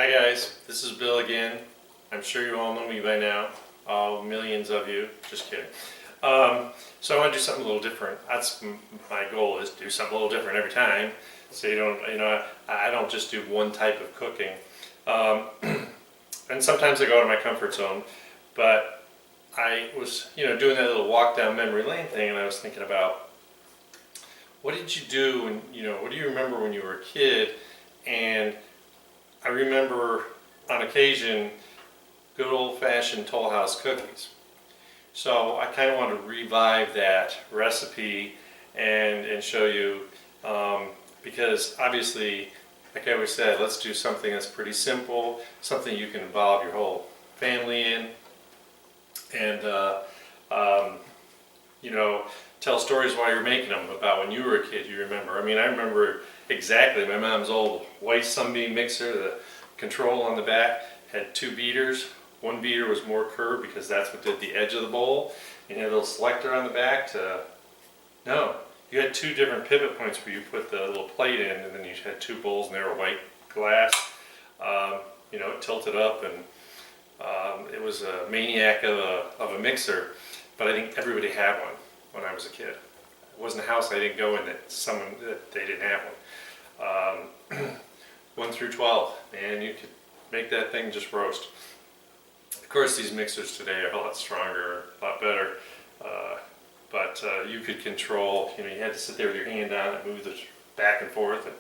Hi guys, this is Bill again. I'm sure you all know me by now, all millions of you, just kidding. So I want to do something a little different. That's my goal, is to do something a little different every time. So I don't just do one type of cooking. And sometimes I go out of my comfort zone, but I was, doing that little walk down memory lane thing, and I was thinking about, what did you do when, what do you remember when you were a kid? And I remember on occasion good old-fashioned Toll House cookies. So I kind of want to revive that recipe and show you, because obviously, like I always said, let's do something that's pretty simple, something you can involve your whole family in, and tell stories while you're making them about when you were a kid. You remember? I mean, I remember exactly my mom's old white Sunbeam mixer. The control on the back had two beaters. One beater was more curved because that's what did the edge of the bowl. And you had a little selector on the back you had two different pivot points where you put the little plate in, and then you had two bowls and they were white glass. It tilted up, and it was a maniac of a mixer, but I think everybody had one when I was a kid. It wasn't a house I didn't go in that they didn't have one. 1 through 12, and you could make that thing just roast. Of course, these mixers today are a lot stronger, a lot better, but you could control, you had to sit there with your hand on it, move it back and forth, and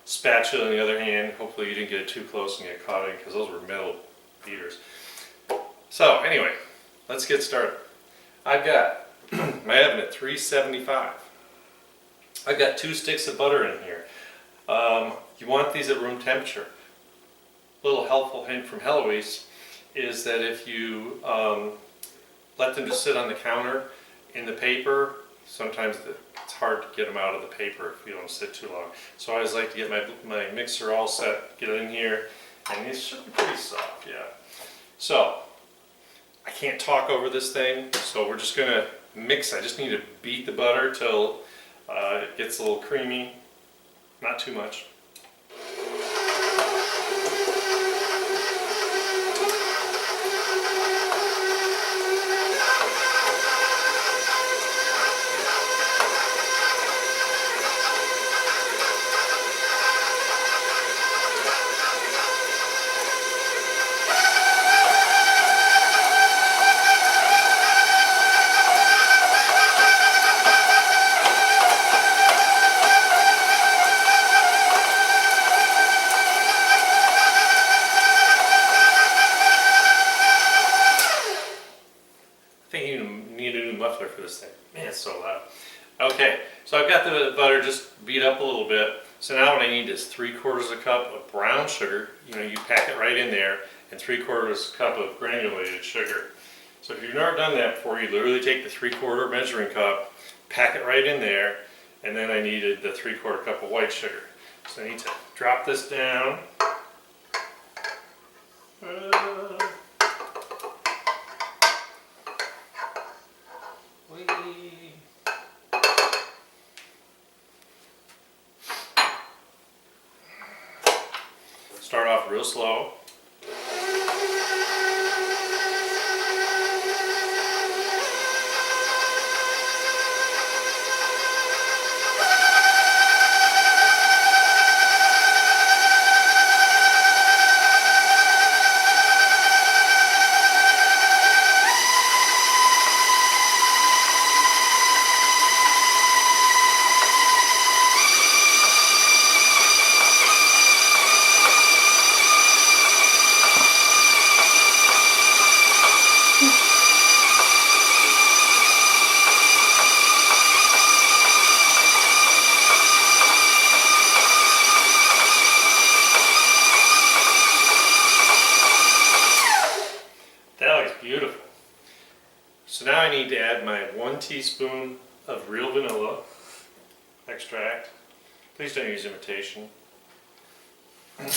spatula on the other hand. Hopefully you didn't get it too close and get caught in, because those were metal beaters. So anyway, let's get started. I've got my oven at 375. I've got 2 sticks of butter in here. You want these at room temperature. A little helpful hint from Heloise is that if you let them just sit on the counter in the paper, sometimes it's hard to get them out of the paper if you don't sit too long. So I always like to get my mixer all set, get it in here, and these should be pretty soft, yeah. So I can't talk over this thing, so we're just going to mix. I just need to beat the butter till it gets a little creamy, not too much. I think you need a new muffler for this thing. Man, it's so loud. Okay, so I've got the butter just beat up a little bit. So now what I need is 3/4 cup of brown sugar. You pack it right in there, and 3/4 cup of granulated sugar. So if you've never done that before, you literally take the 3/4 measuring cup, pack it right in there, and then I needed the 3/4 cup of white sugar. So I need to drop this down. Start off real slow. Beautiful. So now I need to add my 1 teaspoon of real vanilla extract. Please don't use imitation. I love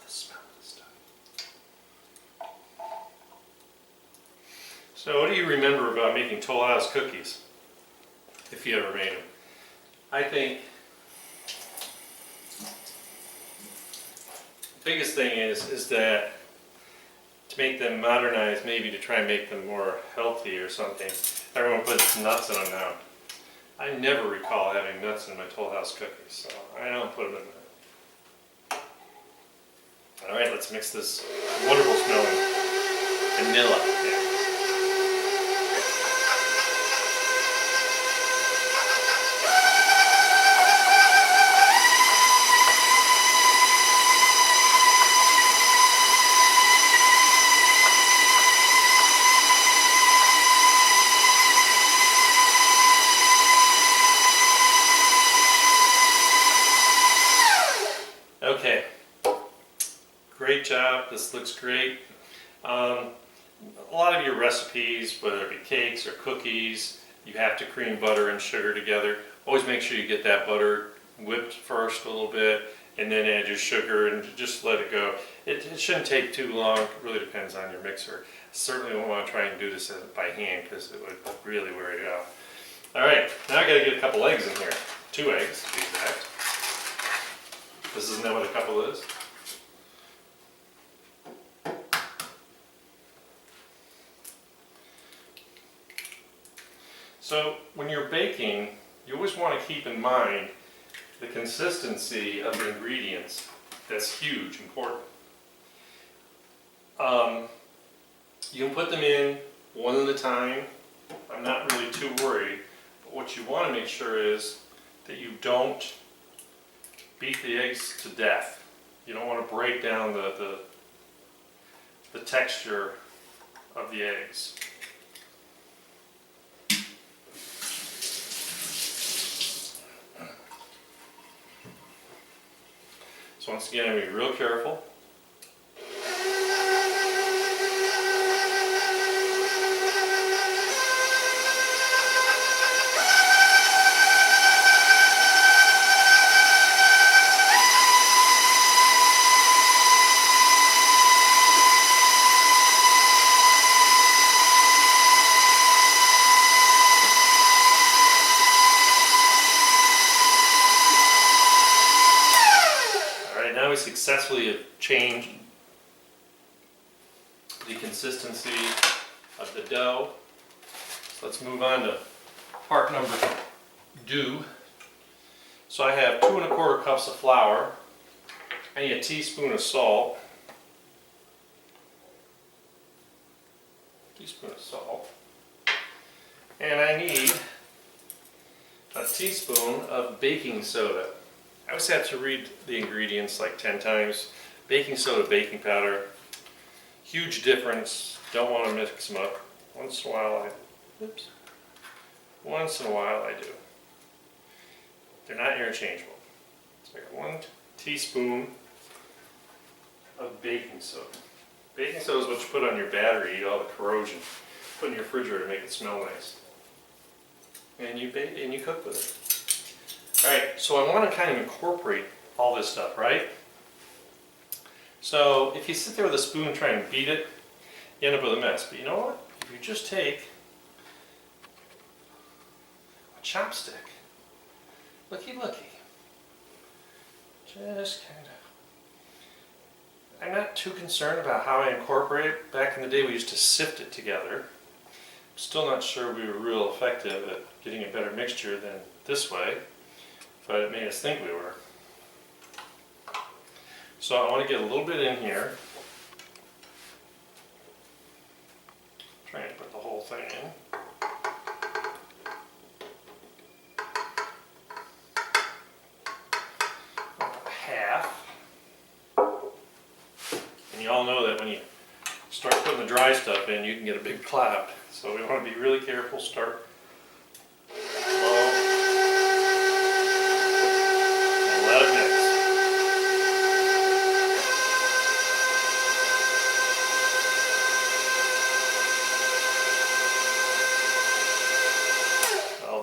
the smell of this stuff. So what do you remember about making Toll House cookies, if you ever made them? I think the biggest thing is that to make them modernized, maybe to try and make them more healthy or something, everyone puts nuts in them now. I never recall having nuts in my Toll House cookies, so I don't put them in there. Alright, let's mix this wonderful smelling vanilla. Yeah. Okay, great job. This looks great. A lot of your recipes, whether it be cakes or cookies, you have to cream butter and sugar together. Always make sure you get that butter whipped first a little bit and then add your sugar and just let it go. It shouldn't take too long. It really depends on your mixer. Certainly won't want to try and do this by hand because it would really wear you out. Alright, now I got to get a couple eggs in here. 2 eggs to be exact. This isn't that what a couple is? So when you're baking, you always want to keep in mind the consistency of the ingredients. That's huge, important. You can put them in one at a time. I'm not really too worried. But what you want to make sure is that you don't beat the eggs to death. You don't want to break down the texture of the eggs. So once again, I'm going to be real careful. Now we successfully have changed the consistency of the dough. So let's move on to part number 2. So I have 2 1/4 cups of flour. I need a teaspoon of salt. And I need a teaspoon of baking soda. I always have to read the ingredients like 10 times. Baking soda, baking powder, huge difference. Don't want to mix them up. Once in a while I do. They're not interchangeable. So I got 1 teaspoon of baking soda. Baking soda is what you put on your battery, all the corrosion. Put in your refrigerator to make it smell nice. And you bake and you cook with it. Alright, so I want to kind of incorporate all this stuff, right? So if you sit there with a spoon and try and beat it, you end up with a mess. But you know what? If you just take a chopstick, looky, just kind of, I'm not too concerned about how I incorporate it. Back in the day we used to sift it together. I'm still not sure we were real effective at getting a better mixture than this way. But it made us think we were. So I want to get a little bit in here. Trying to put the whole thing in. About half. And you all know that when you start putting the dry stuff in, you can get a big cloud. So we want to be really careful. Start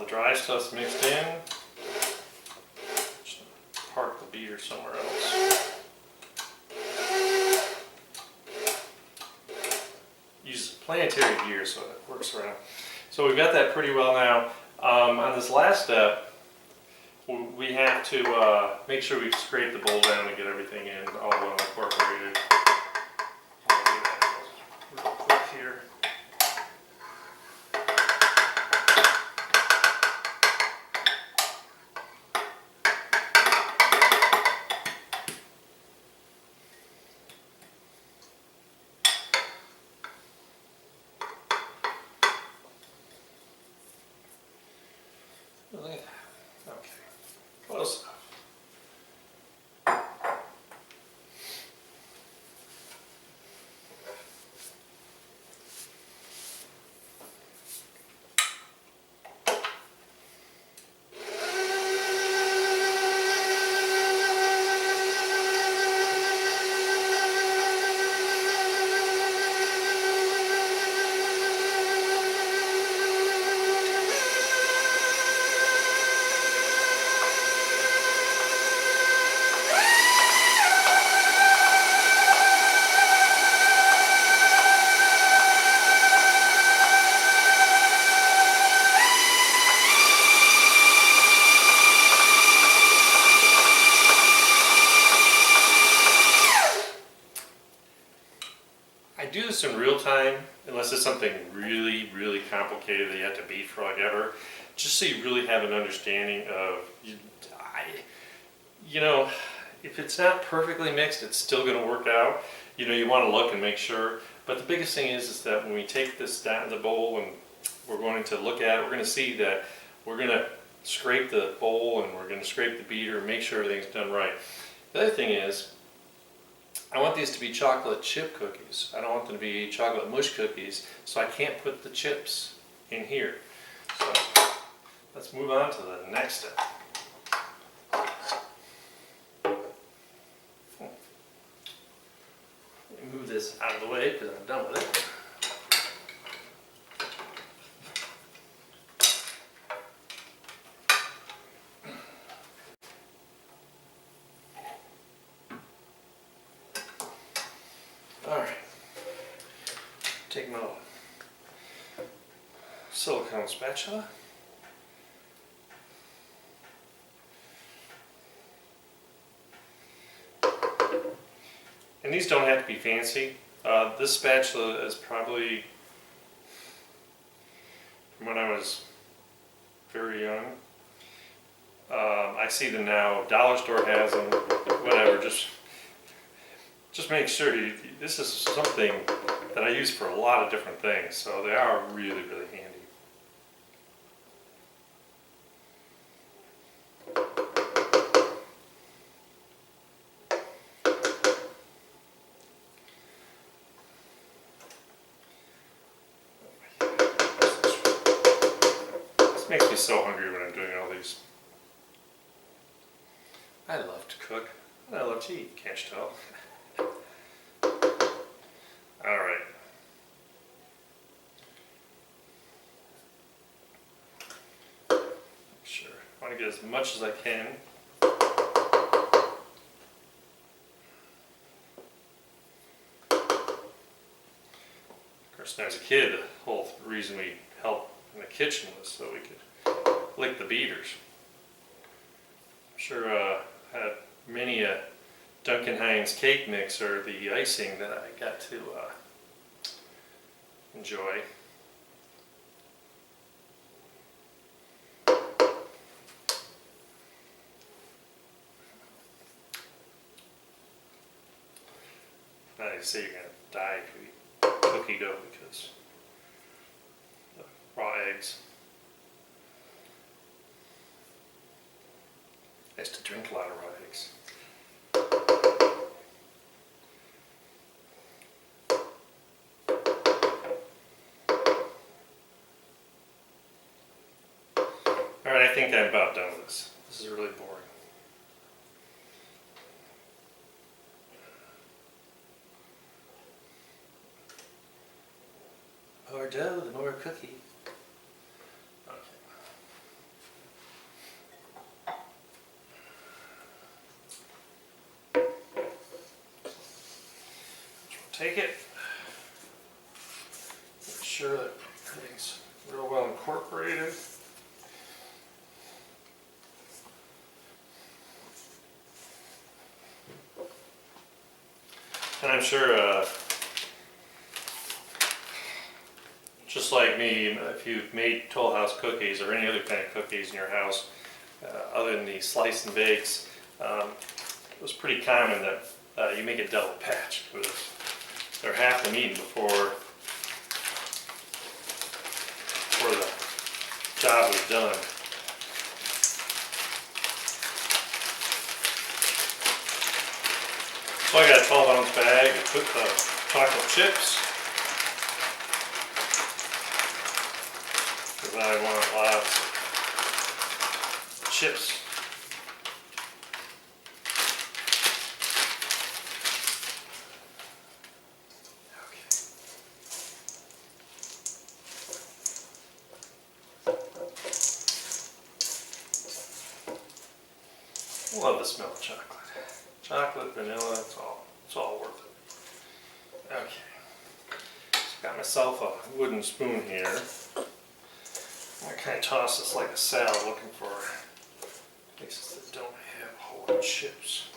dry stuff's mixed in. Just park the beater somewhere else. Use planetary gear, so it works around. So we've got that pretty well now. On this last step, we have to make sure we scrape the bowl down and get everything in all well incorporated. I'll do that real quick here. Okay, close enough. I do this in real time, unless it's something really, really complicated that you have to beat for like ever, just so you really have an understanding of, you know, if it's not perfectly mixed, it's still going to work out. You know, you want to look and make sure. But the biggest thing is that when we take this down in the bowl and we're going to look at it, we're going to see that we're going to scrape the bowl and we're going to scrape the beater and make sure everything's done right. The other thing is, I want these to be chocolate chip cookies. I don't want them to be chocolate mush cookies, so I can't put the chips in here. So let's move on to the next step. Let me move this out of the way because I'm done with it. Alright, take my silicone spatula. And these don't have to be fancy. This spatula is probably from when I was very young. I see them now, dollar store has them, whatever, just make sure this is something that I use for a lot of different things, so they are really, really handy. This makes me so hungry when I'm doing all these. I love to cook, and I love to eat, can't you tell? Alright. Sure. I want to get as much as I can. Of course, when I was a kid, the whole reason we helped in the kitchen was so we could lick the beaters. I'm sure had many a Duncan Hines cake mix or the icing that I got to enjoy. I say you're going to die if you eat cookie dough because the raw eggs. I used to drink a lot of raw eggs. Alright, I think I'm about done with this. This is really boring. The more dough, the more cookie. Okay. Take it, sure that everything's real well incorporated. And I'm sure, just like me, if you've made Toll House cookies or any other kind of cookies in your house, other than the slice and bakes, it was pretty common that you make a double batch. They're half the meat before the job was done. So I got a 12-ounce bag of chocolate chips, because I want lots of chips. Love the smell of chocolate. Chocolate, vanilla, it's all worth it. Okay, so got myself a wooden spoon here. I kind of toss this like a salad, looking for places that don't have a whole lot of chips.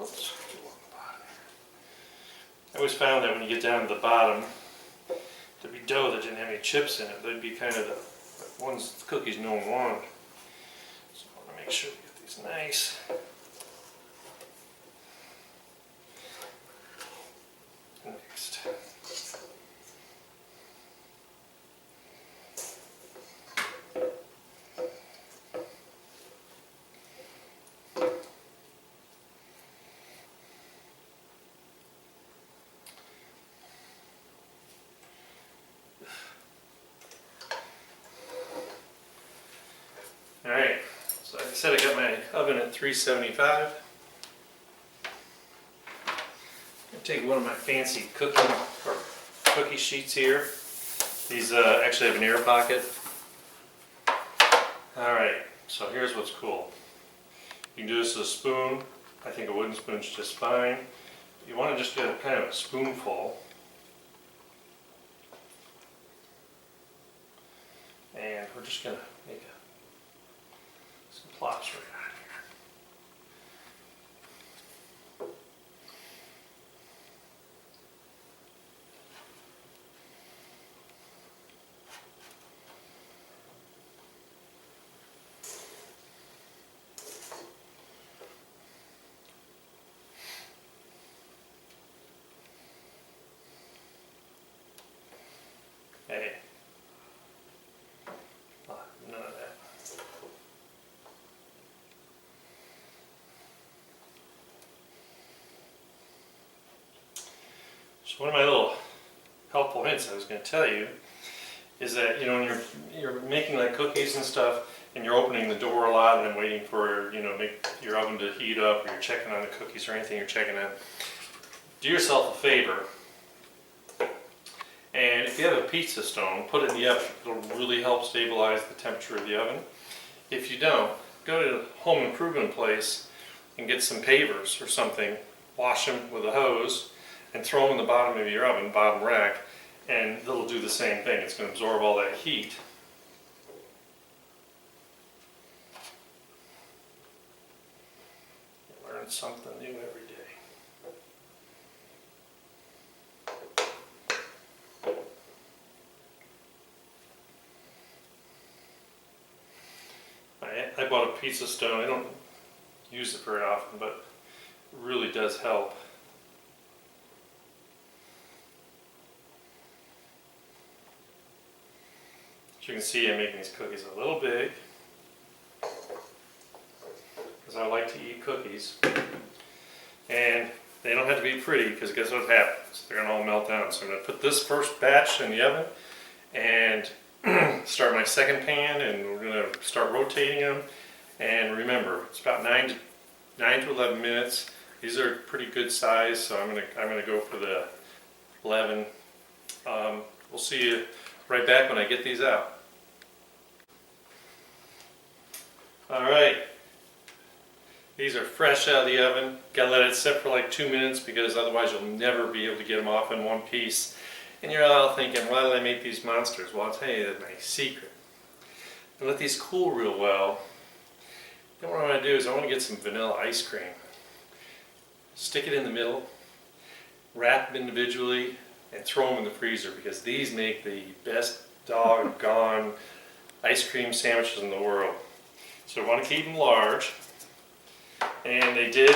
Oops, I always found that when you get down to the bottom, there'd be dough that didn't have any chips in it. They'd be kind of the ones, the cookies no one wanted. So I want to make sure we get these nice. Mixed. Alright, so like I said, I got my oven at 375. I'm going to take one of my fancy cookie sheets here. These actually have an air pocket. Alright, so here's what's cool. You can do this with a spoon. I think a wooden spoon's just fine. You want to just get kind of a spoonful. And we're just going to make some plops right on here. Hey. None of that. So one of my little helpful hints I was going to tell you is that, you know, when you're making like cookies and stuff, and you're opening the door a lot and then waiting for, you know, make your oven to heat up, or you're checking on the cookies or anything you're checking on, do yourself a favor. And if you have a pizza stone, put it in the oven. It'll really help stabilize the temperature of the oven. If you don't, go to a home improvement place and get some pavers or something, wash them with a hose, and throw them in the bottom of your oven, bottom rack, and it'll do the same thing. It's going to absorb all that heat. You learn something new every day. I bought a pizza stone. I don't use it very often, but it really does help. As you can see, I'm making these cookies a little big because I like to eat cookies. And they don't have to be pretty, because guess what happens? They're going to all melt down. So I'm going to put this first batch in the oven and start my second pan, and we're going to start rotating them. And remember, it's about 9 to 11 minutes. These are pretty good size, so I'm gonna go for the 11. We'll see you right back when I get these out. All right, these are fresh out of the oven. Gotta let it sit for like 2 minutes because otherwise you'll never be able to get them off in one piece. And you're all thinking, why did I make these monsters? Well, I'll tell you my secret. And let these cool real well. Then what I want to do is I want to get some vanilla ice cream. Stick it in the middle, wrap them individually, and throw them in the freezer because these make the best doggone ice cream sandwiches in the world. So I want to keep them large. And they did,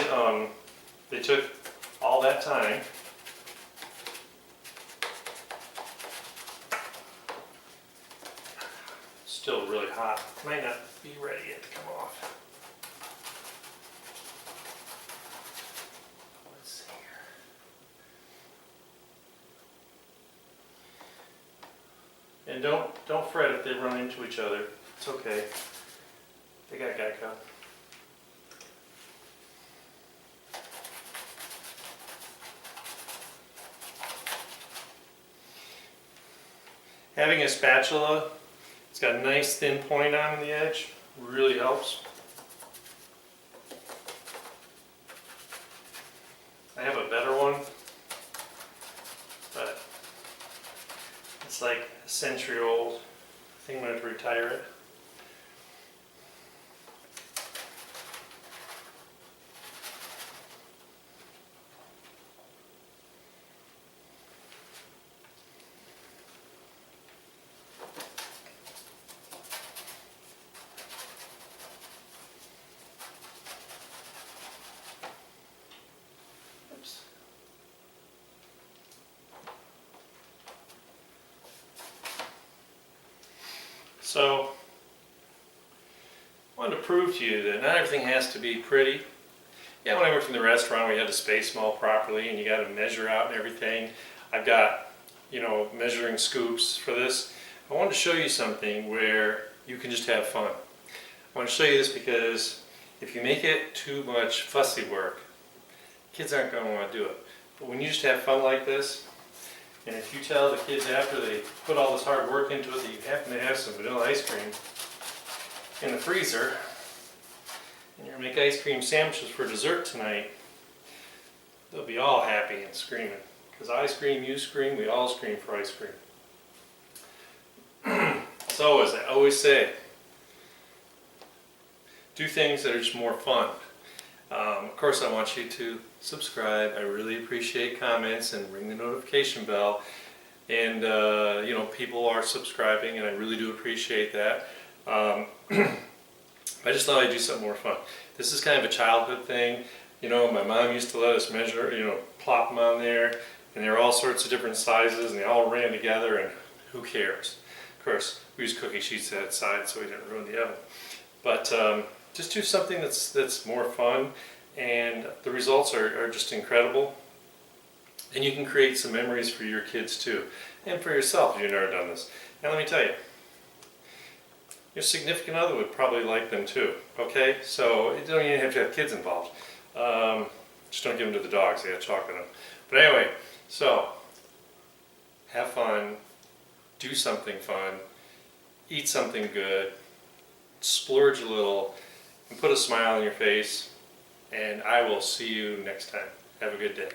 they took all that time. Still really hot. Might not be ready yet to come off. Let's see here. And don't fret if they run into each other. It's okay. They got Geico. Having a spatula, it's got a nice thin point on the edge, really helps. I have a better one, but it's like a century old. I think I'm going to have to retire it. So, I wanted to prove to you that not everything has to be pretty. Yeah, when I worked in the restaurant, we had to space them all properly, and you got to measure out and everything. I've got, measuring scoops for this. I wanted to show you something where you can just have fun. I want to show you this because if you make it too much fussy work, kids aren't going to want to do it. But when you just have fun like this, and if you tell the kids after they put all this hard work into it that you happen to have some vanilla ice cream in the freezer, and you're going to make ice cream sandwiches for dessert tonight, they'll be all happy and screaming. Because I scream, you scream, we all scream for ice cream. So as I always say, do things that are just more fun. Of course, I want you to subscribe. I really appreciate comments and ring the notification bell. And people are subscribing, and I really do appreciate that. I just thought I'd do something more fun. This is kind of a childhood thing. My mom used to let us measure, plop them on there, and they were all sorts of different sizes, and they all ran together, and who cares? Of course, we used cookie sheets that side so we didn't ruin the oven. But just do something that's more fun, and the results are just incredible. And you can create some memories for your kids too, and for yourself if you've never done this. And let me tell you, your significant other would probably like them too, okay? So you don't even have to have kids involved. Just don't give them to the dogs, they have chocolate in them. But anyway, so have fun, do something fun, eat something good, splurge a little, and put a smile on your face, and I will see you next time. Have a good day.